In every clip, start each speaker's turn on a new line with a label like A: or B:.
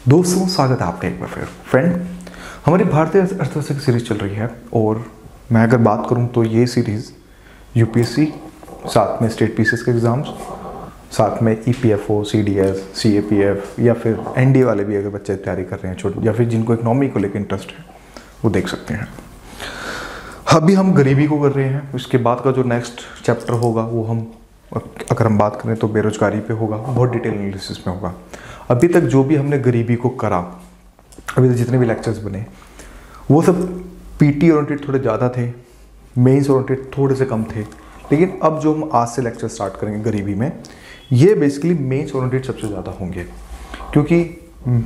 A: दोस्तों, स्वागत है आपका एक बार फिर। फ्रेंड, हमारी भारतीय अर्थव्यवस्था की सीरीज चल रही है और मैं अगर बात करूं तो ये सीरीज़ यूपीएससी, साथ में स्टेट पीसीएस के एग्ज़ाम्स, साथ में ईपीएफओ, सीडीएस, सीएपीएफ या फिर एनडीए वाले भी अगर बच्चे तैयारी कर रहे हैं छोटे, या फिर जिनको इकोनॉमी को लेकर इंटरेस्ट है, वो देख सकते हैं। अभी हम गरीबी को कर रहे हैं, उसके बाद का जो नेक्स्ट चैप्टर होगा वो अगर हम बात करें तो बेरोजगारी पे होगा, बहुत डिटेल एनालिसिस में होगा। अभी तक जो भी हमने गरीबी को करा, अभी तक जितने भी लेक्चर्स बने वो सब पीटी ओरिएंटेड थोड़े ज़्यादा थे, मेंस ओरिएंटेड थोड़े से कम थे। लेकिन अब जो हम आज से लेक्चर स्टार्ट करेंगे गरीबी में, ये बेसिकली मेंस ओरिएंटेड सबसे ज़्यादा होंगे, क्योंकि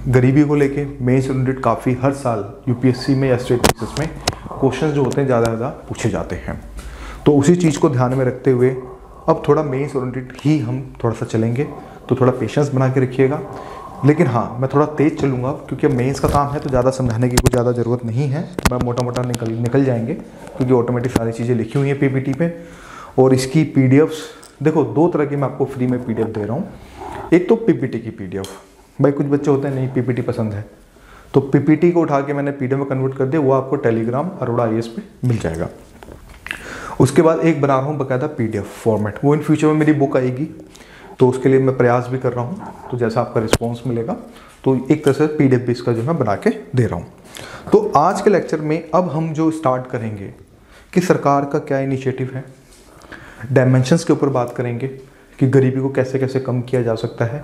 A: गरीबी को लेके मेंस ओरिएंटेड काफ़ी हर साल यूपीएससी में या स्टेट पीसीएस में क्वेश्चन जो होते हैं ज़्यादा पूछे जाते हैं। तो उसी चीज़ को ध्यान में रखते हुए अब थोड़ा मेंस ओरिएंटेड ही हम थोड़ा सा चलेंगे, तो थोड़ा पेशेंस बना के रखिएगा। लेकिन हाँ, मैं थोड़ा तेज़ चलूँगा क्योंकि अब मेंस का काम है, तो ज़्यादा समझाने की कुछ ज़्यादा ज़रूरत नहीं है। मैं मोटा मोटा निकल जाएंगे क्योंकि ऑटोमेटिक सारी चीज़ें लिखी हुई हैं पीपीटी पे। और इसकी पीडीएफ्स देखो, दो तरह की मैं आपको फ्री में पीडीएफ दे रहा हूँ। एक तो पीपीटी की पीडीएफ, भाई कुछ बच्चे होते हैं नहीं पीपीटी पसंद है, तो पीपीटी को उठा के मैंने पीडीएफ में कन्वर्ट कर दिया, वो आपको टेलीग्राम अरोड़ा IAS पे मिल जाएगा। उसके बाद एक बना रहा हूँ बकायदा पीडीएफ फॉर्मेट, वो इन फ्यूचर में मेरी बुक आएगी, तो उसके लिए मैं प्रयास भी कर रहा हूँ। तो जैसा आपका रिस्पांस मिलेगा, तो एक तरह से पीडीएफ भी इसका जो मैं बना के दे रहा हूँ। तो आज के लेक्चर में अब हम जो स्टार्ट करेंगे कि सरकार का क्या इनिशिएटिव है, डायमेंशंस के ऊपर बात करेंगे कि गरीबी को कैसे कैसे कम किया जा सकता है,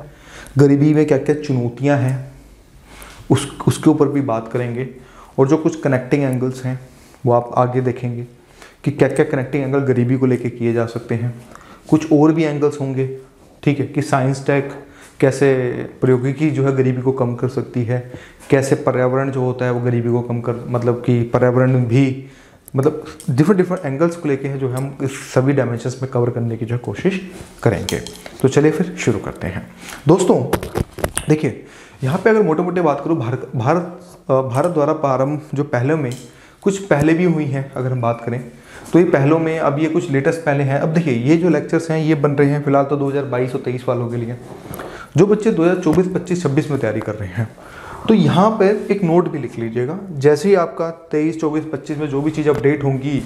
A: गरीबी में क्या क्या चुनौतियाँ हैं उसके ऊपर भी बात करेंगे। और जो कुछ कनेक्टिंग एंगल्स हैं वो आप आगे देखेंगे कि क्या क्या कनेक्टिंग एंगल गरीबी को लेके किए जा सकते हैं। कुछ और भी एंगल्स होंगे, ठीक है, कि साइंस टेक कैसे प्रौद्योगिकी जो है गरीबी को कम कर सकती है, कैसे पर्यावरण जो होता है वो गरीबी को कम कर, मतलब कि पर्यावरण भी, मतलब डिफरेंट एंगल्स को लेके है जो हम इस सभी डायमेंशंस में कवर करने की जो है कोशिश करेंगे। तो चलिए फिर शुरू करते हैं। दोस्तों देखिए, यहाँ पे अगर मोटे मोटे बात करूँ, भारत द्वारा प्रारंभ जो पहलों में कुछ पहले भी हुई हैं, अगर हम बात करें तो ये पहलों में अब ये कुछ लेटेस्ट पहले हैं। अब देखिए, ये जो लेक्चर्स हैं ये बन रहे हैं फिलहाल तो 2022 और 23 वालों के लिए। जो बच्चे 2024, 25, 26 में तैयारी कर रहे हैं, तो यहाँ पर एक नोट भी लिख लीजिएगा। जैसे ही आपका 23, 24, 25 में जो भी चीज़ अपडेट होंगी,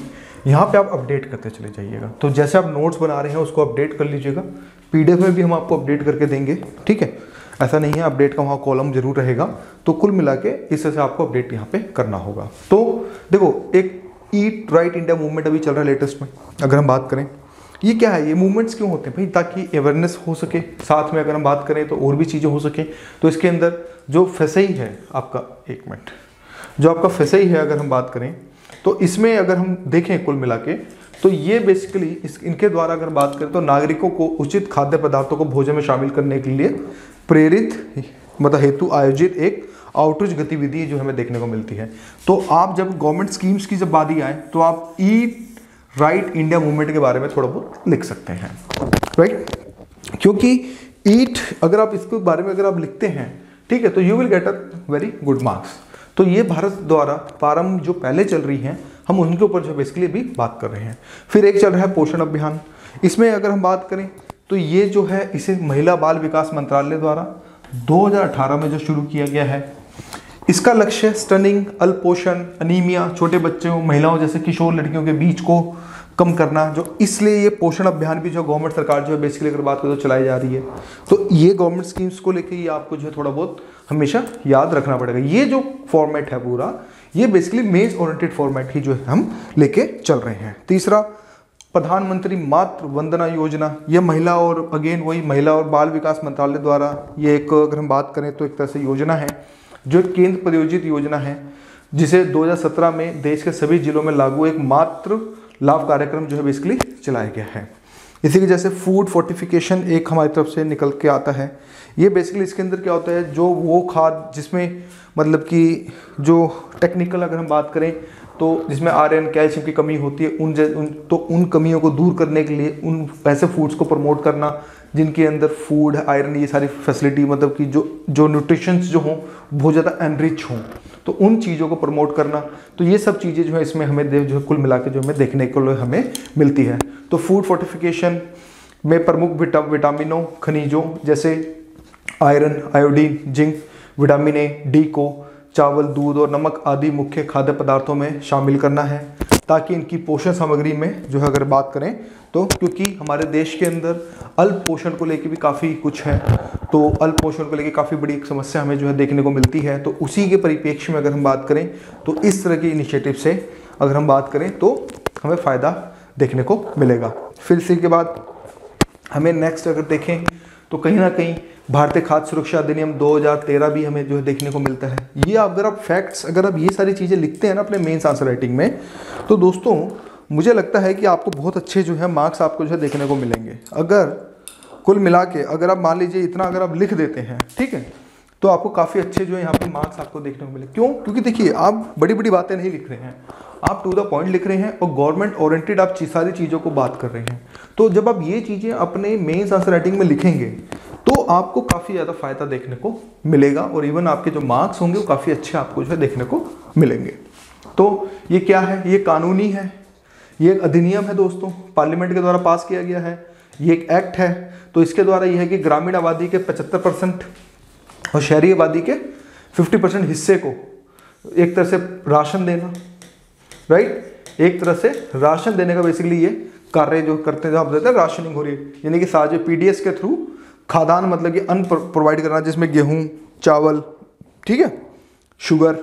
A: यहाँ पे आप अपडेट करते चले जाइएगा। तो जैसे आप नोट्स बना रहे हैं उसको अपडेट कर लीजिएगा, पीडीएफ में भी हम आपको अपडेट करके देंगे, ठीक है। ऐसा नहीं है, अपडेट का वहाँ कॉलम जरूर रहेगा। तो कुल मिला के इस तरह से आपको अपडेट यहाँ पे करना होगा। तो देखो, एक ईट राइट इंडिया मूवमेंट अभी चल रहा है लेटेस्ट में, अगर हम बात करें ये क्या है, ये मूवमेंट्स क्यों होते हैं भाई, ताकि अवेयरनेस हो सके, साथ में अगर हम बात करें तो और भी चीज़ें हो सके। तो इसके अंदर जो फसई है आपका, एक मिनट, जो आपका फसई है अगर हम बात करें तो इसमें अगर हम देखें कुल मिला के, तो ये बेसिकली इनके द्वारा अगर बात करें तो नागरिकों को उचित खाद्य पदार्थों को भोजन में शामिल करने के लिए प्रेरित मतलब हेतु आयोजित एक आउटरीच गतिविधि जो हमें देखने को मिलती है। तो आप जब गवर्नमेंट स्कीम्स की जब बारी आए तो आप ईट राइट इंडिया मूवमेंट के बारे में थोड़ा बहुत लिख सकते हैं, राइट, क्योंकि ईट अगर आप इसके बारे में अगर आप लिखते हैं, ठीक है, तो you will get a very good marks. तो ये भारत द्वारा प्रारंभ जो पहले चल रही हैं, हम उनके ऊपर जो बेसिकली भी बात कर रहे हैं। फिर एक चल रहा है पोषण अभियान, इसमें अगर हम बात करें तो ये जो है इसे महिला बाल विकास मंत्रालय द्वारा 2018 में जो शुरू किया गया है। इसका लक्ष्य स्टनिंग, अल्पोषण, अनीमिया, छोटे बच्चों, महिलाओं जैसे किशोर लड़कियों के बीच को कम करना, जो इसलिए ये पोषण अभियान भी जो गवर्नमेंट सरकार जो है बेसिकली अगर बात करें तो चलाई जा रही है। तो ये गवर्नमेंट स्कीम्स को लेके ये आपको जो है थोड़ा बहुत हमेशा याद रखना पड़ेगा। ये जो फॉर्मेट है पूरा, ये बेसिकली मेंस ओरिएंटेड फॉर्मेट ही जो है हम लेके चल रहे हैं। तीसरा, प्रधानमंत्री मातृ वंदना योजना, यह महिला और अगेन वही महिला और बाल विकास मंत्रालय द्वारा ये एक, अगर हम बात करें तो एक तरह से योजना है जो केंद्र प्रायोजित योजना है, जिसे 2017 में देश के सभी जिलों में लागू एक मातृ लाभ कार्यक्रम जो है बेसिकली चलाया गया है। इसी की जैसे फूड फोर्टिफिकेशन एक हमारी तरफ से निकल के आता है। ये बेसिकली इसके अंदर क्या होता है, जो वो खाद जिसमें मतलब कि जो टेक्निकल अगर हम बात करें तो जिसमें आयरन कैल्शियम की कमी होती है, उन कमियों को दूर करने के लिए उन ऐसे फूड्स को प्रमोट करना जिनके अंदर फूड, आयरन, ये सारी फैसिलिटी, मतलब कि जो न्यूट्रिशंस जो हों बहुत ज़्यादा एनरिच हों, तो उन चीज़ों को प्रमोट करना। तो ये सब चीज़ें जो है इसमें हमें जो है कुल मिला के जो हमें देखने को हमें मिलती है। तो फूड फोर्टिफिकेशन में प्रमुख विटामिनों, खनिजों जैसे iron, iodine, zinc, vitamin A, D को चावल, दूध और नमक आदि मुख्य खाद्य पदार्थों में शामिल करना है, ताकि इनकी पोषण सामग्री में जो है अगर बात करें तो, क्योंकि हमारे देश के अंदर अल्प पोषण को लेके भी काफ़ी कुछ है, तो अल्प पोषण को लेके काफ़ी बड़ी एक समस्या हमें जो है देखने को मिलती है। तो उसी के परिप्रेक्ष्य में अगर हम बात करें तो इस तरह की इनिशिएटिव से अगर हम बात करें तो हमें फ़ायदा देखने को मिलेगा। फिर इसी के बाद हमें नेक्स्ट अगर देखें तो कहीं ना कहीं भारतीय खाद्य सुरक्षा अधिनियम 2013 भी हमें जो है देखने को मिलता है। ये अगर आप फैक्ट्स, अगर आप ये सारी चीज़ें लिखते हैं ना अपने मेंस आंसर राइटिंग में, तो दोस्तों मुझे लगता है कि आपको बहुत अच्छे जो है मार्क्स आपको जो है देखने को मिलेंगे। अगर कुल मिला के अगर आप मान लीजिए इतना अगर आप लिख देते हैं, ठीक है, तो आपको काफ़ी अच्छे जो है यहाँ पे मार्क्स आपको देखने को मिले। क्यों? क्योंकि देखिए आप बड़ी बड़ी बातें नहीं लिख रहे हैं, आप टू द पॉइंट लिख रहे हैं और गवर्नमेंट ओरिएंटेड आप सारी चीज़ों को बात कर रहे हैं। तो जब आप ये चीज़ें अपने मेंस आंसर राइटिंग में लिखेंगे तो आपको काफ़ी ज़्यादा फायदा देखने को मिलेगा और इवन आपके जो मार्क्स होंगे वो काफ़ी अच्छे आपको जो है देखने को मिलेंगे। तो ये क्या है? ये कानूनी है, ये एक अधिनियम है दोस्तों, पार्लियामेंट के द्वारा पास किया गया है, ये एक एक्ट है। तो इसके द्वारा ये है कि ग्रामीण आबादी के 75% और शहरी आबादी के 50% हिस्से को एक तरह से राशन देना, राइट, एक तरह से राशन देने का बेसिकली ये कार्य जो करते हैं, आप देते हैं राशनिंग हो रही है, यानी कि साझे पीडीएस के थ्रू खाद्यान्न मतलब कि अन्न प्रोवाइड करना, जिसमें गेहूं, चावल, ठीक है, शुगर,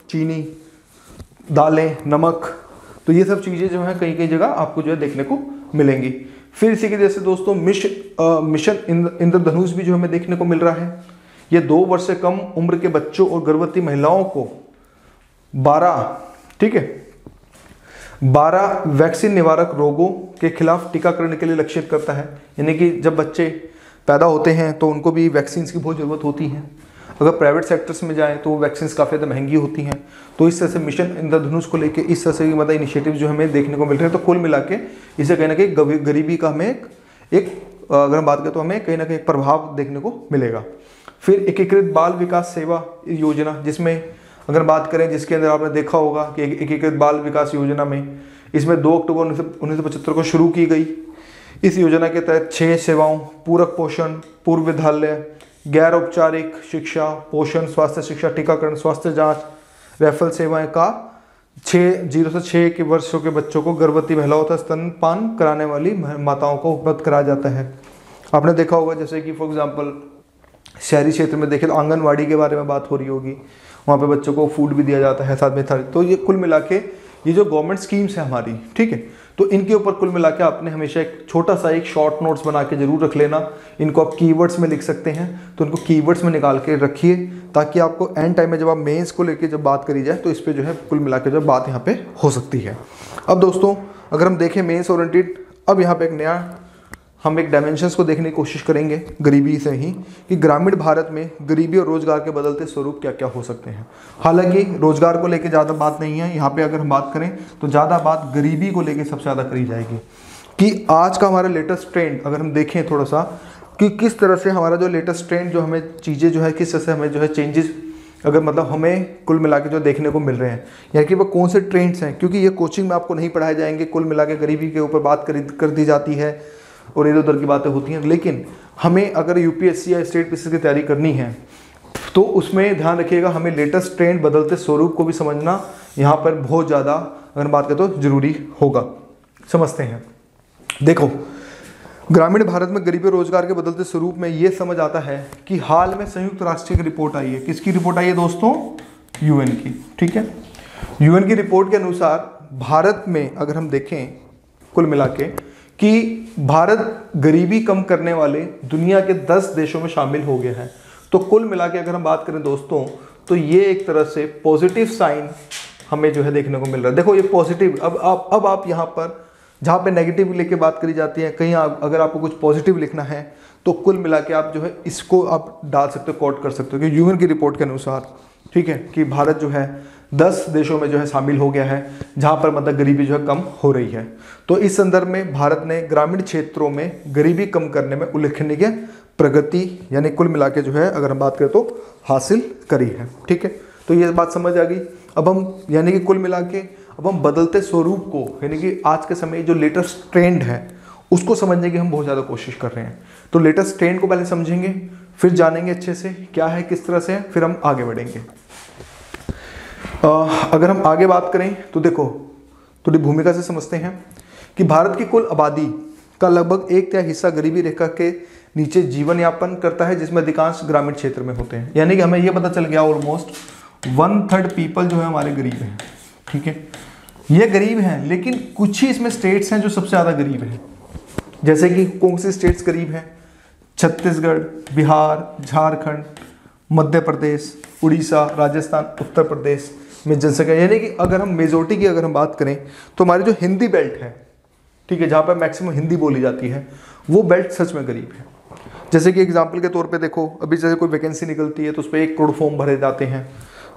A: चीनी, दालें, नमक, तो ये सब चीज़ें जो है कई कई जगह आपको जो है देखने को मिलेंगी। फिर इसी के जैसे दोस्तों मिशन इंद्रधनुष भी जो हमें देखने को मिल रहा है। ये 2 वर्ष से कम उम्र के बच्चों और गर्भवती महिलाओं को 12 वैक्सीन निवारक रोगों के खिलाफ टीकाकरण के लिए लक्षित करता है। यानी कि जब बच्चे पैदा होते हैं तो उनको भी वैक्सीन की बहुत ज़रूरत होती है। अगर प्राइवेट सेक्टर्स में जाएं तो वैक्सीन काफ़ी ज़्यादा महंगी होती हैं। तो इस तरह से मिशन इंद्रधनुष को लेके इस तरह से मतलब इनिशिएटिव जो हमें देखने को मिल रहे हैं। तो कुल मिला के इसे कहीं ना कहीं गरीबी का हमें एक अगर हम बात करें तो हमें कहीं ना कहीं एक प्रभाव देखने को मिलेगा। फिर एकीकृत बाल विकास सेवा योजना, जिसमें अगर बात करें, जिसके अंदर आपने देखा होगा कि एकीकृत बाल विकास योजना में इसमें 2 अक्टूबर 1975 को शुरू की गई। इस योजना के तहत 6 सेवाओं, पूरक पोषण, पूर्व विद्यालय, गैर औपचारिक शिक्षा, पोषण, स्वास्थ्य शिक्षा, टीकाकरण, स्वास्थ्य जांच, रेफरल सेवाएं का 0 से 6 के वर्षों के बच्चों को गर्भवती महिलाओं तथा स्तनपान कराने वाली माताओं को उपलब्ध कराया जाता है। आपने देखा होगा जैसे कि फॉर एग्जांपल शहरी क्षेत्र में देखें तो आंगनवाड़ी के बारे में बात हो रही होगी, वहाँ पे बच्चों को फूड भी दिया जाता है साथ में। तो ये कुल मिला के ये जो गवर्नमेंट स्कीम्स है हमारी, ठीक है, तो इनके ऊपर कुल मिला के आपने हमेशा एक छोटा सा एक शॉर्ट नोट्स बना के जरूर रख लेना। इनको आप कीवर्ड्स में लिख सकते हैं, तो इनको कीवर्ड्स में निकाल के रखिए, ताकि आपको एंड टाइम में जब आप मेंस को लेके जब बात करी जाए तो इस पर जो है कुल मिला के जब बात यहाँ पे हो सकती है। अब दोस्तों अगर हम देखें मेंस ओरिएंटेड, अब यहाँ पे एक नया हम एक डायमेंशंस को देखने की कोशिश करेंगे गरीबी से ही, कि ग्रामीण भारत में गरीबी और रोजगार के बदलते स्वरूप क्या क्या हो सकते हैं। हालांकि रोजगार को लेकर ज़्यादा बात नहीं है यहाँ पे, अगर हम बात करें तो ज़्यादा बात गरीबी को लेकर सबसे ज़्यादा करी जाएगी कि आज का हमारा लेटेस्ट ट्रेंड अगर हम देखें थोड़ा सा, कि किस तरह से हमारा जो लेटेस्ट ट्रेंड जो हमें चीज़ें जो है किस तरह से हमें जो है चेंजेस अगर मतलब हमें कुल मिला के जो देखने को मिल रहे हैं, यानी कि वो कौन से ट्रेंड्स हैं, क्योंकि ये कोचिंग में आपको नहीं पढ़ाए जाएंगे। कुल मिला के गरीबी के ऊपर बात कर दी जाती है और इधर उधर की बातें होती हैं, लेकिन हमें अगर यूपीएससी या स्टेट पीसीएस की तैयारी करनी है तो उसमें ध्यान रखिएगा, हमें लेटेस्ट ट्रेंड बदलते स्वरूप को भी समझना यहाँ पर बहुत ज़्यादा अगर बात करें तो जरूरी होगा। समझते हैं, देखो ग्रामीण भारत में गरीबी और रोजगार के बदलते स्वरूप में ये समझ आता है कि हाल में संयुक्त राष्ट्र की रिपोर्ट आई है। किसकी रिपोर्ट आई है दोस्तों? यूएन की, ठीक है। यूएन की रिपोर्ट के अनुसार भारत में अगर हम देखें कुल मिला के कि भारत गरीबी कम करने वाले दुनिया के 10 देशों में शामिल हो गया है। तो कुल मिला के अगर हम बात करें दोस्तों तो ये एक तरह से पॉजिटिव साइन हमें जो है देखने को मिल रहा है। देखो ये पॉजिटिव, अब आप यहाँ पर जहाँ पे नेगेटिव लेके बात करी जाती है, कहीं अगर आपको कुछ पॉजिटिव लिखना है तो कुल मिला के आप जो है इसको आप डाल सकते हो, कोट कर सकते हो कि यूएन की रिपोर्ट के अनुसार, ठीक है, कि भारत जो है 10 देशों में जो है शामिल हो गया है जहाँ पर मतलब गरीबी जो है कम हो रही है। तो इस संदर्भ में भारत ने ग्रामीण क्षेत्रों में गरीबी कम करने में उल्लेखनीय प्रगति यानी कुल मिला के जो है अगर हम बात करें तो हासिल करी है, ठीक है। तो ये बात समझ आ गई। अब हम यानी कि कुल मिला के अब हम बदलते स्वरूप को यानी कि आज के समय जो लेटेस्ट ट्रेंड है उसको समझने की हम बहुत ज़्यादा कोशिश कर रहे हैं। तो लेटेस्ट ट्रेंड को पहले समझेंगे, फिर जानेंगे अच्छे से क्या है, किस तरह से है, फिर हम आगे बढ़ेंगे। अगर हम आगे बात करें तो देखो, थोड़ी भूमिका से समझते हैं कि भारत की कुल आबादी का लगभग 1/3 हिस्सा गरीबी रेखा के नीचे जीवन यापन करता है, जिसमें अधिकांश ग्रामीण क्षेत्र में होते हैं। यानी कि हमें यह पता चल गया ऑलमोस्ट 1/3 पीपल जो है हमारे गरीब हैं। ठीक है, ये गरीब हैं, लेकिन कुछ ही इसमें स्टेट्स हैं जो सबसे ज़्यादा गरीब हैं। जैसे कि कौन सी स्टेट्स गरीब हैं? छत्तीसगढ़, बिहार, झारखंड, मध्य प्रदेश, उड़ीसा, राजस्थान, उत्तर प्रदेश में जनसंख्या, यानी कि अगर हम मेजोरिटी की अगर हम बात करें तो हमारी जो हिंदी बेल्ट है, ठीक है, जहाँ पर मैक्सिमम हिंदी बोली जाती है, वो बेल्ट सच में गरीब है। जैसे कि एग्जाम्पल के तौर पे देखो, अभी जैसे कोई वैकेंसी निकलती है तो उस पर 1 करोड़ फॉर्म भरे जाते हैं।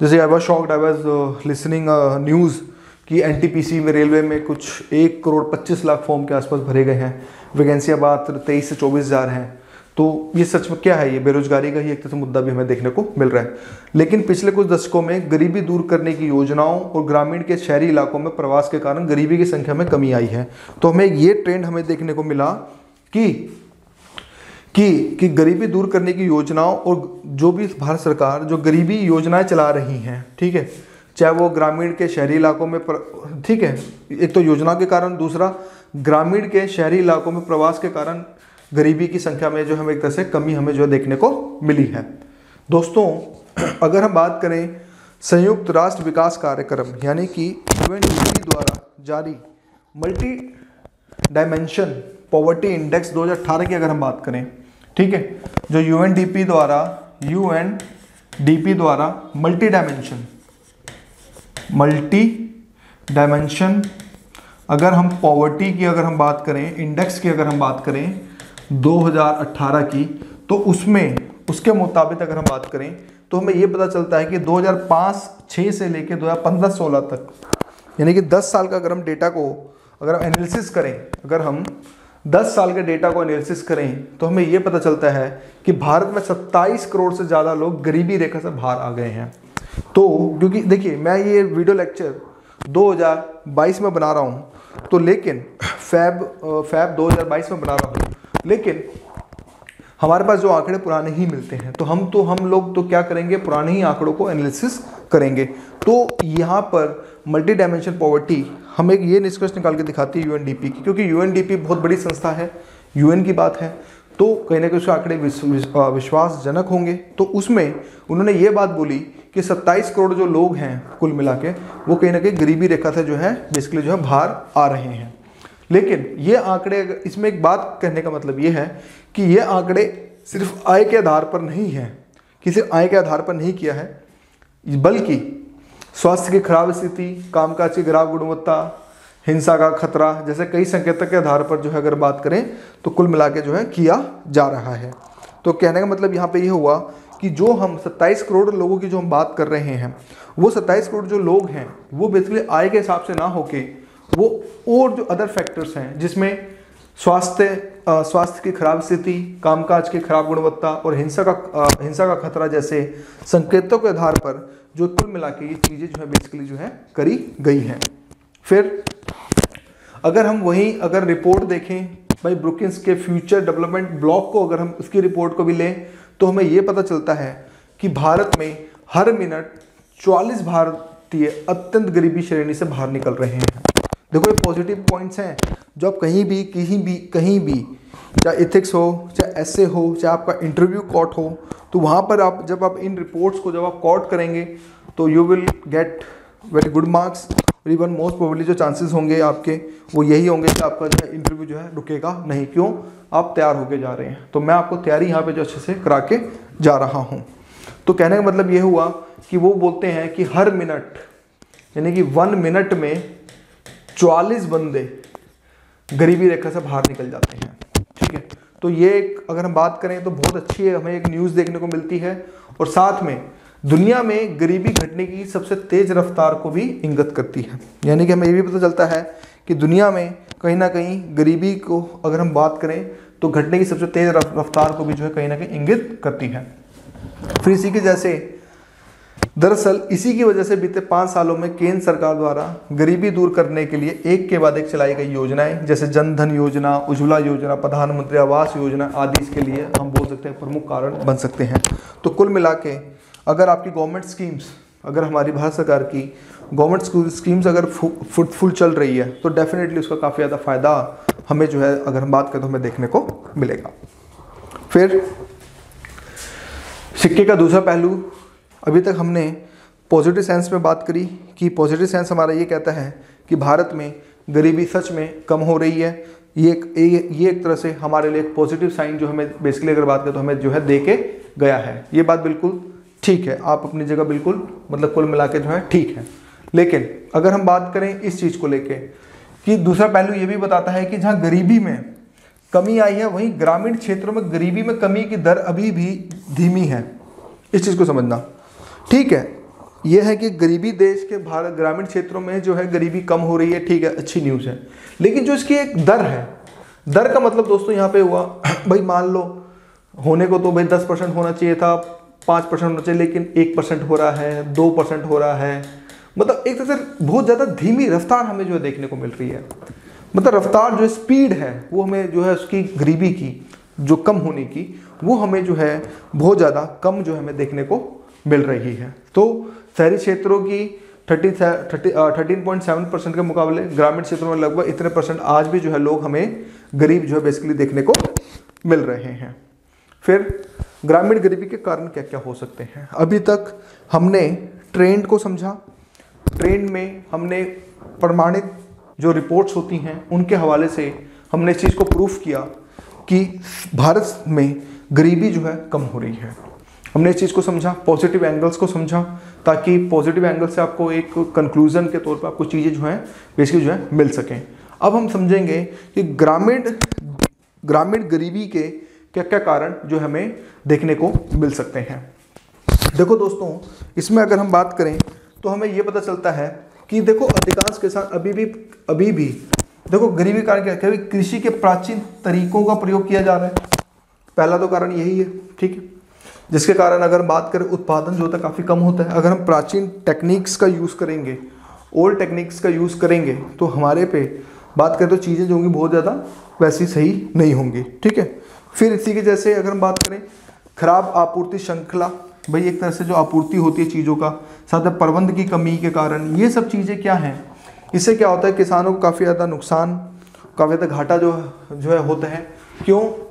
A: जैसे I was shocked, I was listening news कि एनटीपीसी में, रेलवे में कुछ 1 करोड़ 25 लाख फॉर्म के आसपास भरे गए हैं। वैकेंसियाँ बात 23 से 24 हज़ार हैं। तो ये सच में क्या है? ये बेरोजगारी का ही एक तरह से मुद्दा भी हमें देखने को मिल रहा है। लेकिन पिछले कुछ दशकों में गरीबी दूर करने की योजनाओं और ग्रामीण के शहरी इलाकों में प्रवास के कारण गरीबी की संख्या में कमी आई है। तो हमें ये ट्रेंड हमें देखने को मिला कि गरीबी दूर करने की योजनाओं और जो भी भारत सरकार जो गरीबी योजनाएं चला रही हैं, ठीक है, चाहे वो ग्रामीण के शहरी इलाकों में ठीक है, एक तो योजना के कारण, दूसरा ग्रामीण के शहरी इलाकों में प्रवास के कारण गरीबी की संख्या में जो हमें एक तरह से कमी हमें जो देखने को मिली है। दोस्तों, अगर हम बात करें संयुक्त राष्ट्र विकास कार्यक्रम यानी कि यूएनडीपी द्वारा जारी मल्टी डायमेंशन पॉवर्टी इंडेक्स 2018 की अगर हम बात करें, ठीक है, जो यूएनडीपी द्वारा मल्टी डायमेंशन अगर हम पॉवर्टी की अगर हम बात करें, इंडेक्स की अगर हम बात करें 2018 की, तो उसमें उसके मुताबिक अगर हम बात करें तो हमें ये पता चलता है कि 2005-6 से लेकर 2015-16 तक, यानी कि 10 साल का अगर हम डेटा को अगर हम एनालिसिस करें, अगर हम 10 साल के डेटा को एनालिसिस करें तो हमें ये पता चलता है कि भारत में 27 करोड़ से ज़्यादा लोग गरीबी रेखा से बाहर आ गए हैं। तो क्योंकि देखिए, मैं ये वीडियो लेक्चर 2022 में बना रहा हूँ, तो लेकिन फैब 2022 में बना रहा हूँ, लेकिन हमारे पास जो आंकड़े पुराने ही मिलते हैं, तो हम लोग तो क्या करेंगे, पुराने ही आंकड़ों को एनालिसिस करेंगे। तो यहाँ पर मल्टी डायमेंशन पॉवर्टी हमें ये निष्कर्ष निकाल के दिखाती है यूएनडीपी की, क्योंकि यूएनडीपी बहुत बड़ी संस्था है, यूएन की बात है, तो कहीं ना कहीं उसके आंकड़े विश्वासजनक होंगे। तो उसमें उन्होंने ये बात बोली कि 27 करोड़ जो लोग हैं कुल मिला के, वो कहीं ना कहीं गरीबी रेखा से जो है बेसिकली जो है बाहर आ रहे हैं। लेकिन ये आंकड़े, इसमें एक बात कहने का मतलब ये है कि ये आंकड़े सिर्फ आय के आधार पर नहीं है, कि सिर्फ आय के आधार पर नहीं किया है, बल्कि स्वास्थ्य की खराब स्थिति, कामकाज की खराब गुणवत्ता, हिंसा का खतरा जैसे कई संकेतक के आधार पर जो है अगर बात करें तो कुल मिला के जो है किया जा रहा है। तो कहने का मतलब यहाँ पे ये हुआ कि जो हम 27 करोड़ लोगों की जो हम बात कर रहे हैं, वो 27 करोड़ जो लोग हैं वो बेसिकली आय के हिसाब से ना होके वो और जो अदर फैक्टर्स हैं, जिसमें स्वास्थ्य की खराब स्थिति, कामकाज की खराब गुणवत्ता और हिंसा का खतरा जैसे संकेतों के आधार पर जो कुल मिला के ये चीज़ें जो है बेसिकली जो है करी गई हैं। फिर अगर हम अगर रिपोर्ट देखें भाई ब्रुकिन्स के फ्यूचर डेवलपमेंट ब्लॉक को, अगर हम उसकी रिपोर्ट को भी लें तो हमें ये पता चलता है कि भारत में हर मिनट 44 भारतीय अत्यंत गरीबी श्रेणी से बाहर निकल रहे हैं। देखो, ये पॉजिटिव पॉइंट्स हैं जो आप कहीं भी चाहे एथिक्स हो, चाहे एसे हो, चाहे आपका इंटरव्यू कॉट हो, तो वहाँ पर आप जब आप इन रिपोर्ट्स को जब आप कॉट करेंगे तो you will get very good marks. और इवन मोस्ट प्रोबेबली जो चांसेस होंगे आपके वो यही होंगे कि आपका जो है इंटरव्यू जो है रुकेगा नहीं। क्यों? आप तैयार होके जा रहे हैं। तो मैं आपको तैयारी यहाँ पे जो अच्छे से करा के जा रहा हूँ। तो कहने का मतलब ये हुआ कि वो बोलते हैं कि हर मिनट यानी कि 1 मिनट में 44 बंदे गरीबी रेखा से बाहर निकल जाते हैं। ठीक है, तो ये अगर हम बात करें तो बहुत अच्छी है, हमें एक न्यूज़ देखने को मिलती है और साथ में दुनिया में गरीबी घटने की सबसे तेज रफ्तार को भी इंगित करती है। यानी कि हमें ये भी पता चलता है कि दुनिया में कहीं ना कहीं गरीबी को अगर हम बात करें तो घटने की सबसे तेज रफ्तार को भी जो है कहीं ना कहीं इंगित करती है। फिर इसी के जैसे दरअसल इसी की वजह से बीते 5 सालों में केंद्र सरकार द्वारा गरीबी दूर करने के लिए एक के बाद एक चलाई गई योजनाएं, जैसे जन धन योजना, उज्ज्वला योजना, प्रधानमंत्री आवास योजना आदि इसके लिए हम बोल सकते हैं प्रमुख कारण बन सकते हैं। तो कुल मिला के अगर आपकी गवर्नमेंट स्कीम्स, अगर हमारी भारत सरकार की गवर्नमेंट स्कीम्स अगर फ्रूटफुल चल रही है तो डेफिनेटली उसका काफ़ी ज़्यादा फायदा हमें जो है अगर हम बात करें तो हमें देखने को मिलेगा। फिर सिक्के का दूसरा पहलू, अभी तक हमने पॉजिटिव सेंस में बात करी कि पॉजिटिव सेंस हमारा ये कहता है कि भारत में गरीबी सच में कम हो रही है। ये एक तरह से हमारे लिए एक पॉजिटिव साइन जो हमें बेसिकली अगर बात करें तो हमें जो है दे के गया है। ये बात बिल्कुल ठीक है, आप अपनी जगह बिल्कुल मतलब कुल मिला के जो है ठीक है। लेकिन अगर हम बात करें इस चीज़ को लेके कि दूसरा पहलू ये भी बताता है कि जहाँ गरीबी में कमी आई है वहीं ग्रामीण क्षेत्रों में गरीबी में कमी की दर अभी भी धीमी है। इस चीज़ को समझना ठीक है। यह है कि गरीबी देश के भारत ग्रामीण क्षेत्रों में जो है गरीबी कम हो रही है, ठीक है, अच्छी न्यूज़ है। लेकिन जो इसकी एक दर है, दर का मतलब दोस्तों यहाँ पे हुआ भाई मान लो होने को तो भाई 10% होना चाहिए था, 5% होना चाहिए, लेकिन 1% हो रहा है, 2% हो रहा है। मतलब एक तरह से बहुत ज़्यादा धीमी रफ्तार हमें जो है देखने को मिल रही है। मतलब रफ्तार जो स्पीड है वो हमें जो है उसकी गरीबी की जो कम होने की वो हमें जो है बहुत ज़्यादा कम जो है हमें देखने को मिल रही है। तो शहरी क्षेत्रों की 13.7% के मुकाबले ग्रामीण क्षेत्रों में लगभग इतने परसेंट आज भी जो है लोग हमें गरीब जो है बेसिकली देखने को मिल रहे हैं। फिर ग्रामीण गरीबी के कारण क्या क्या हो सकते हैं। अभी तक हमने ट्रेंड को समझा, ट्रेंड में हमने प्रमाणित जो रिपोर्ट्स होती हैं उनके हवाले से हमने इस चीज़ को प्रूफ किया कि भारत में गरीबी जो है कम हो रही है। हमने इस चीज़ को समझा, पॉजिटिव एंगल्स को समझा, ताकि पॉजिटिव एंगल से आपको एक कंक्लूजन के तौर पर आपको चीज़ें जो हैं बेसिकली जो है मिल सकें। अब हम समझेंगे कि ग्रामीण गरीबी के क्या क्या कारण जो हमें देखने को मिल सकते हैं। देखो दोस्तों, इसमें अगर हम बात करें तो हमें ये पता चलता है कि देखो अधिकांश किसान अभी भी देखो गरीबी कारण क्या है, कृषि के प्राचीन तरीकों का प्रयोग किया जा रहा है। पहला तो कारण यही है, ठीक है, जिसके कारण अगर बात करें उत्पादन जो होता है काफ़ी कम होता है। अगर हम प्राचीन टेक्निक्स का यूज़ करेंगे, ओल्ड टेक्निक्स का यूज़ करेंगे तो हमारे पे बात करें तो चीज़ें जो होंगी बहुत ज़्यादा वैसी सही नहीं होंगी, ठीक है। फिर इसी के जैसे अगर हम बात करें खराब आपूर्ति श्रृंखला, भाई एक तरह से जो आपूर्ति होती है चीज़ों का, साथ में प्रबंध की कमी के कारण, ये सब चीज़ें क्या हैं, इससे क्या होता है किसानों को काफ़ी ज़्यादा नुकसान, काफ़ी ज़्यादा घाटा जो है होता है।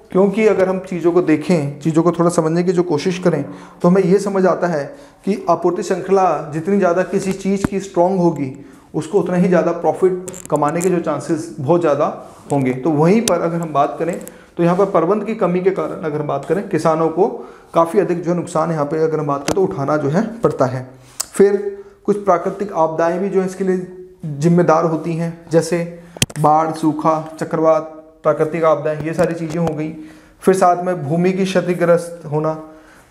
A: क्योंकि अगर हम चीज़ों को देखें, चीज़ों को थोड़ा समझने की जो कोशिश करें तो हमें ये समझ आता है कि आपूर्ति श्रृंखला जितनी ज़्यादा किसी चीज़ की स्ट्रॉन्ग होगी उसको उतना ही ज़्यादा प्रॉफिट कमाने के जो चांसेस बहुत ज़्यादा होंगे। तो वहीं पर अगर हम बात करें तो यहाँ पर प्रबंध की कमी के कारण अगर हम बात करें किसानों को काफ़ी अधिक जो नुकसान यहाँ पे अगर हम बात करें तो उठाना जो है पड़ता है। फिर कुछ प्राकृतिक आपदाएं भी जो है इसके लिए जिम्मेदार होती हैं, जैसे बाढ़, सूखा, चक्रवात, प्राकृतिक आपदाएं, ये सारी चीज़ें हो गई। फिर साथ में भूमि की क्षतिग्रस्त होना,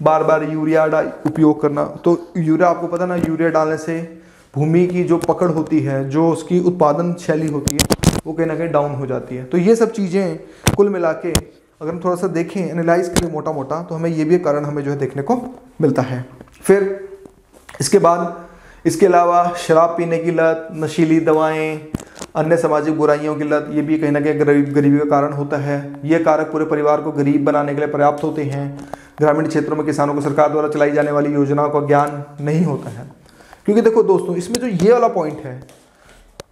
A: बार बार यूरिया उपयोग करना। तो यूरिया आपको पता ना, यूरिया डालने से भूमि की जो पकड़ होती है, जो उसकी उत्पादन शैली होती है वो कहीं ना कहीं डाउन हो जाती है। तो ये सब चीज़ें कुल मिला के अगर हम थोड़ा सा देखें एनालाइज करें मोटा मोटा तो हमें ये भी कारण हमें जो है देखने को मिलता है। फिर इसके बाद इसके अलावा शराब पीने की लत, नशीली दवाएं, अन्य सामाजिक बुराइयों की लत, ये भी कहीं ना कहीं गरीबी का कारण होता है। ये कारक पूरे परिवार को गरीब बनाने के लिए पर्याप्त होते हैं। ग्रामीण क्षेत्रों में किसानों को सरकार द्वारा चलाई जाने वाली योजनाओं का ज्ञान नहीं होता है। क्योंकि देखो दोस्तों, इसमें जो ये वाला पॉइंट है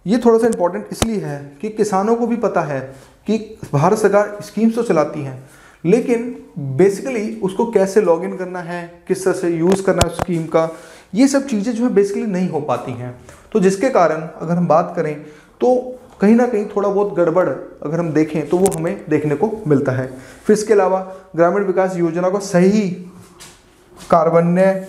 A: ये थोड़ा सा इंपॉर्टेंट इसलिए है कि किसानों को भी पता है कि भारत सरकार स्कीम्स तो चलाती हैं, लेकिन बेसिकली उसको कैसे लॉगिन करना है, किस तरह से यूज़ करना है उस स्कीम का, ये सब चीज़ें जो है बेसिकली नहीं हो पाती हैं। तो जिसके कारण अगर हम बात करें तो कहीं ना कहीं थोड़ा बहुत गड़बड़ अगर हम देखें तो वो हमें देखने को मिलता है। फिर इसके अलावा ग्रामीण विकास योजना को सही कार्यान्वयन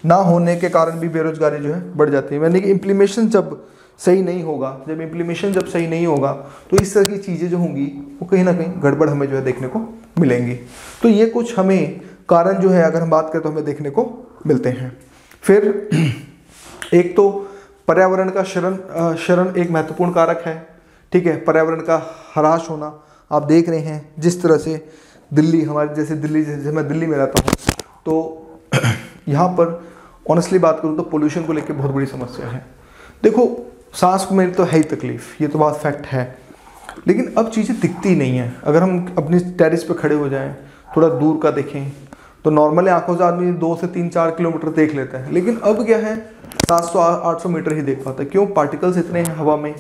A: ना होने के कारण भी बेरोजगारी जो है बढ़ जाती है। यानी कि इम्प्लीमेशन जब सही नहीं होगा, जब सही नहीं होगा तो इस तरह की चीज़ें जो होंगी वो कहीं ना कहीं गड़बड़ हमें जो है देखने को मिलेंगी। तो ये कुछ हमें कारण जो है अगर हम बात करें तो हमें देखने को मिलते हैं। फिर एक तो पर्यावरण का क्षरण एक महत्वपूर्ण कारक है, ठीक है। पर्यावरण का ह्रास होना, आप देख रहे हैं जिस तरह से दिल्ली, हमारे जैसे दिल्ली, जैसे मैं दिल्ली में रहता हूँ तो यहाँ पर ऑनेस्टली बात करूँ तो पोल्यूशन को लेकर बहुत बड़ी समस्या है। देखो सांस में तो है ही तकलीफ, ये तो बात फैक्ट है, लेकिन अब चीज़ें दिखती नहीं हैं। अगर हम अपनी टेरिस पे खड़े हो जाएं, थोड़ा दूर का देखें, तो नॉर्मली आंखों से आदमी 2 से 3-4 किलोमीटर देख लेता है, लेकिन अब क्या है 700-800 मीटर ही देख पाता है। क्यों? पार्टिकल्स इतने हैं हवा में,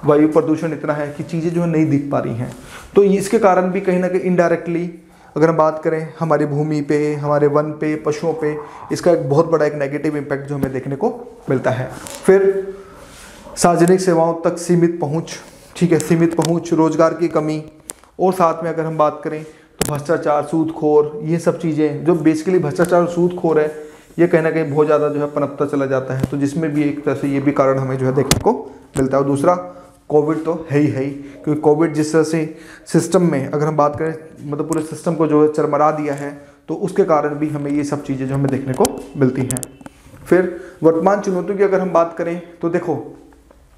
A: वायु प्रदूषण इतना है कि चीज़ें जो है नहीं दिख पा रही हैं। तो इसके कारण भी कहीं ना कहीं इनडायरेक्टली अगर हम बात करें हमारी भूमि पे, हमारे वन पे, पशुओं पे, इसका एक बहुत बड़ा एक नेगेटिव इम्पैक्ट जो हमें देखने को मिलता है। फिर सार्वजनिक सेवाओं तक सीमित पहुंच, ठीक है, सीमित पहुंच, रोजगार की कमी, और साथ में अगर हम बात करें तो भ्रष्टाचार, सूदखोर, ये सब चीज़ें जो बेसिकली भ्रष्टाचार और सूदखोर है, ये कहीं ना कहीं बहुत ज़्यादा जो है पनपता चला जाता है। तो जिसमें भी एक तरह से ये भी कारण हमें जो है देखने को मिलता है। और दूसरा कोविड तो है ही, क्योंकि कोविड जिस तरह से सिस्टम में अगर हम बात करें, मतलब पूरे सिस्टम को जो है चरमरा दिया है, तो उसके कारण भी हमें ये सब चीज़ें जो हमें देखने को मिलती हैं। फिर वर्तमान चुनौतियों की अगर हम बात करें तो देखो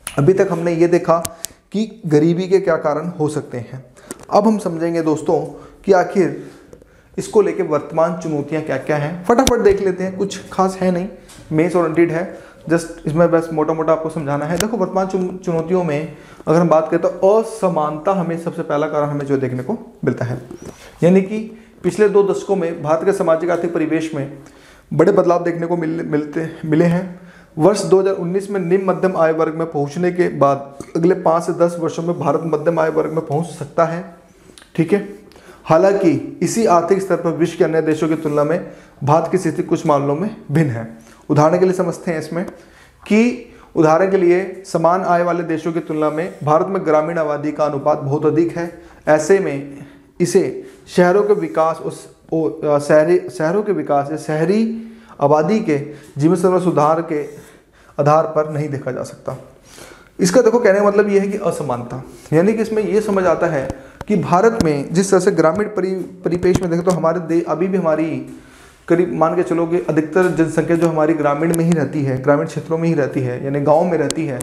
A: अभी तक हमने ये देखा कि गरीबी के क्या कारण हो सकते हैं। अब हम समझेंगे दोस्तों कि आखिर इसको लेके वर्तमान चुनौतियां क्या क्या हैं। फटाफट देख लेते हैं, कुछ खास है नहीं, मेस ओरिएंटेड है, जस्ट इसमें बस मोटा मोटा आपको समझाना है। देखो वर्तमान चुनौतियों में अगर हम बात करें तो असमानता हमें सबसे पहला कारण हमें जो देखने को मिलता है। यानी कि पिछले 2 दशकों में भारत के सामाजिक आर्थिक परिवेश में बड़े बदलाव देखने को मिले हैं। वर्ष 2019 में निम्न मध्यम आय वर्ग में पहुंचने के बाद अगले 5 से 10 वर्षों में भारत मध्यम आय वर्ग में पहुंच सकता है, ठीक है। हालांकि इसी आर्थिक स्तर पर विश्व के अन्य देशों की तुलना में भारत की स्थिति कुछ मामलों में भिन्न है। उदाहरण के लिए समझते हैं इसमें कि उदाहरण के लिए समान आय वाले देशों की तुलना में भारत में ग्रामीण आबादी का अनुपात बहुत अधिक है। ऐसे में इसे शहरों के विकास शहरों के विकास या शहरी आबादी के जीवन स्तर में सुधार के आधार पर नहीं देखा जा सकता। इसका देखो कहने का मतलब ये है कि असमानता, यानी कि इसमें ये समझ आता है कि भारत में जिस तरह से ग्रामीण परिपेश में देखें तो हमारे अभी भी हमारी करीब मान के चलो कि अधिकतर जनसंख्या जो हमारी ग्रामीण में ही रहती है, ग्रामीण क्षेत्रों में ही रहती है, यानी गाँव में रहती है।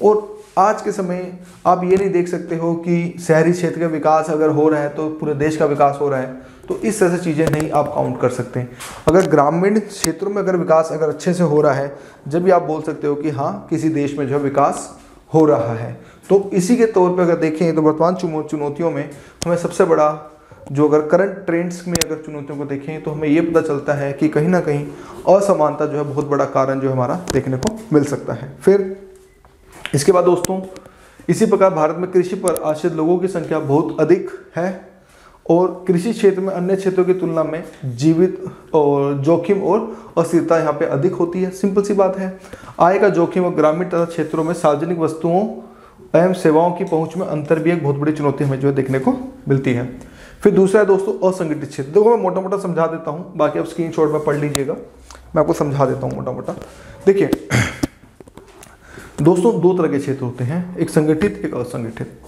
A: और आज के समय आप ये नहीं देख सकते हो कि शहरी क्षेत्र का विकास अगर हो रहा है तो पूरे देश का विकास हो रहा है, तो इस तरह से चीज़ें नहीं आप काउंट कर सकते। अगर ग्रामीण क्षेत्रों में अगर विकास अगर अच्छे से हो रहा है, जब भी आप बोल सकते हो कि हाँ किसी देश में जो है विकास हो रहा है। तो इसी के तौर पे अगर देखें तो वर्तमान चुनौतियों में हमें सबसे बड़ा जो अगर करंट ट्रेंड्स में अगर चुनौतियों को देखें तो हमें ये पता चलता है कि कहीं ना कहीं असमानता जो है बहुत बड़ा कारण जो हमारा देखने को मिल सकता है। फिर इसके बाद दोस्तों इसी प्रकार भारत में कृषि पर आश्रित लोगों की संख्या बहुत अधिक है और कृषि क्षेत्र में अन्य क्षेत्रों की तुलना में जीवित और जोखिम और अस्थिरता यहाँ पे अधिक होती है। सिंपल सी बात है, आय का जोखिम और ग्रामीण तथा क्षेत्रों में सार्वजनिक वस्तुओं एवं सेवाओं की पहुंच में अंतर भी एक बहुत बड़ी चुनौती हमें जो देखने को मिलती है। फिर दूसरा है दोस्तों असंगठित क्षेत्र। देखो मैं मोटा मोटा समझा देता हूँ, बाकी आप स्क्रीनशॉट में पढ़ लीजिएगा, मैं आपको समझा देता हूँ मोटा मोटा। देखिए दोस्तों 2 तरह के क्षेत्र होते हैं, एक संगठित एक असंगठित।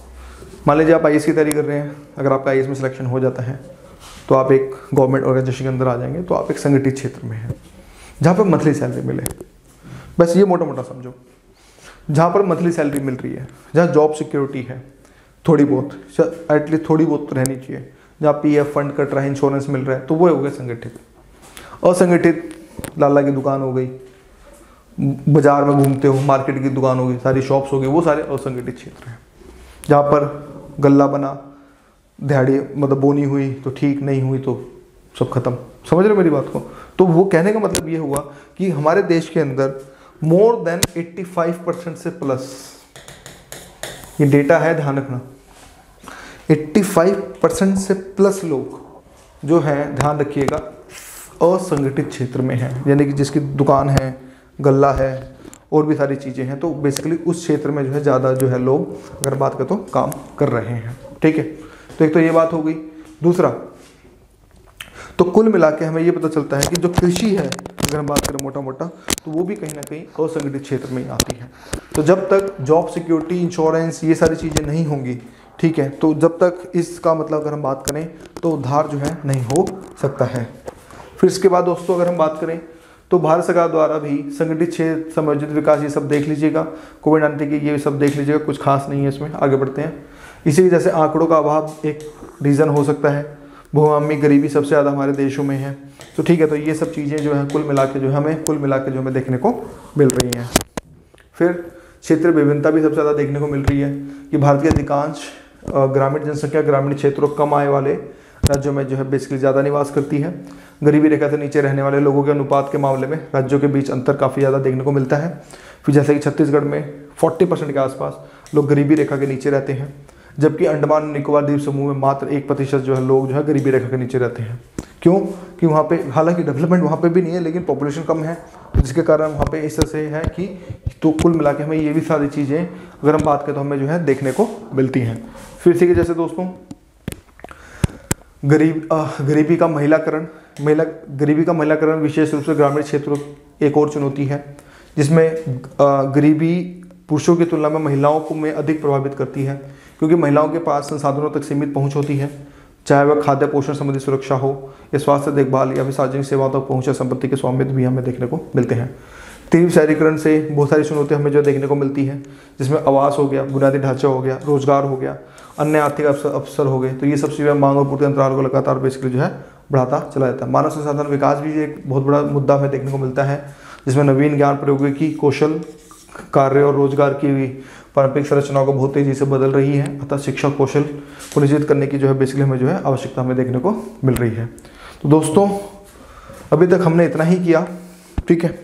A: मान लीजिए आप आईएएस की तैयारी कर रहे हैं, अगर आपका आईएएस में सिलेक्शन हो जाता है तो आप एक गवर्नमेंट ऑर्गेनाइजेशन के अंदर आ जाएंगे, तो आप एक संगठित क्षेत्र में हैं जहाँ पर मंथली सैलरी मिले। बस ये मोटा मोटा समझो, जहाँ पर मंथली सैलरी मिल रही है, जहाँ जॉब सिक्योरिटी है थोड़ी बहुत, एटलीस्ट थोड़ी बहुत तो रहनी चाहिए, जहाँ पीएफ फंड कट रहा है, इंश्योरेंस मिल रहा है, तो वो हो गया संगठित। असंगठित लाला की दुकान हो गई, बाजार में घूमते हो, मार्केट की दुकान हो गई, सारी शॉप्स हो गई, वो सारे असंगठित क्षेत्र हैं। जहाँ पर गल्ला बना, दिहाड़ी मतलब बोनी हुई तो ठीक, नहीं हुई तो सब खत्म। समझ रहे हो मेरी बात को? तो वो कहने का मतलब ये हुआ कि हमारे देश के अंदर मोर देन 85% से प्लस, ये डेटा है ध्यान रखना, 85% से प्लस लोग जो हैं, ध्यान रखिएगा, असंगठित क्षेत्र में हैं। यानी कि जिसकी दुकान है, गल्ला है और भी सारी चीज़ें हैं, तो बेसिकली उस क्षेत्र में जो है ज़्यादा जो है लोग अगर बात करें तो काम कर रहे हैं। ठीक है, तो एक तो ये बात हो गई। दूसरा, तो कुल मिला के हमें ये पता चलता है कि जो कृषि है अगर हम बात करें मोटा मोटा, तो वो भी कहीं ना कहीं असंगठित क्षेत्र में ही आती है। तो जब तक जॉब सिक्योरिटी, इंश्योरेंस, ये सारी चीज़ें नहीं होंगी, ठीक है, तो जब तक इसका मतलब अगर हम बात करें तो उद्धार जो है नहीं हो सकता है। फिर इसके बाद दोस्तों अगर हम बात करें तो भारत सरकार द्वारा भी संगठित क्षेत्र, समयोजित विकास, ये सब देख लीजिएगा, कोविड-19 की ये सब देख लीजिएगा, कुछ खास नहीं है इसमें। आगे बढ़ते हैं। इसी वजह से आंकड़ों का अभाव एक रीज़न हो सकता है। भूमि गरीबी सबसे ज़्यादा हमारे देशों में है। तो ठीक है, तो ये सब चीज़ें जो है कुल मिला के जो हमें देखने को मिल रही हैं। फिर क्षेत्रीय विभिन्नता भी सबसे ज़्यादा देखने को मिल रही है कि भारत की अधिकांश ग्रामीण जनसंख्या ग्रामीण क्षेत्रों, कम आय वाले राज्यों में जो है बेसिकली ज़्यादा निवास करती है। गरीबी रेखा से नीचे रहने वाले लोगों के अनुपात के मामले में राज्यों के बीच अंतर काफ़ी ज़्यादा देखने को मिलता है। फिर जैसे कि छत्तीसगढ़ में 40% के आसपास लोग गरीबी रेखा के नीचे रहते हैं, जबकि अंडमान निकोबार द्वीप समूह में मात्र 1% जो है लोग जो है गरीबी रेखा के नीचे रहते हैं। क्यों? कि वहाँ पे हालांकि डेवलपमेंट वहाँ पे भी नहीं है, लेकिन पॉपुलेशन कम है, जिसके कारण वहाँ पे इस तरह से है कि तो कुल मिला के हमें ये भी सारी चीज़ें अगर हम बात करें तो हमें जो है देखने को मिलती हैं। फिर इसी के जैसे दोस्तों गरीबी का महिलाकरण विशेष रूप से ग्रामीण क्षेत्रों एक और चुनौती है, जिसमें गरीबी पुरुषों की तुलना में महिलाओं को में अधिक प्रभावित करती है, क्योंकि महिलाओं के पास संसाधनों तक सीमित पहुंच होती है, चाहे वह खाद्य पोषण संबंधी सुरक्षा हो या स्वास्थ्य देखभाल या फिर सार्वजनिक सेवाओं तक पहुंच या संपत्ति के स्वामित्व भी हमें देखने को मिलते हैं। तीव्र शहरीकरण से बहुत सारी चुनौतियां हमें जो देखने को मिलती हैं, जिसमें आवास हो गया, बुनियादी ढांचा हो गया, रोजगार हो गया, अन्य आर्थिक अवसर हो गए। तो ये सब चीज़ें मांग और पूर्ति अंतराल को लगातार बेसिकली जो है बढ़ाता चला जाता है। मानव संसाधन विकास भी एक बहुत बड़ा मुद्दा हमें देखने को मिलता है, जिसमें नवीन ज्ञान प्रौद्योगिकी कौशल कार्य और रोजगार की पारंपरिक संरचनाओं को बहुत तेजी से बदल रही है। अतः शिक्षा कौशल को निश्चित करने की जो है बेसिकली हमें जो है आवश्यकता हमें देखने को मिल रही है। तो दोस्तों अभी तक हमने इतना ही किया, ठीक है।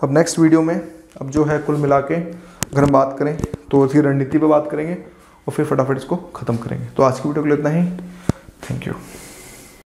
A: अब नेक्स्ट वीडियो में अब जो है कुल मिला के अगर हम बात करें तो इसकी रणनीति पर बात करेंगे और फिर फटाफट इसको ख़त्म करेंगे। तो आज की वीडियो के लिए इतना ही। Thank you.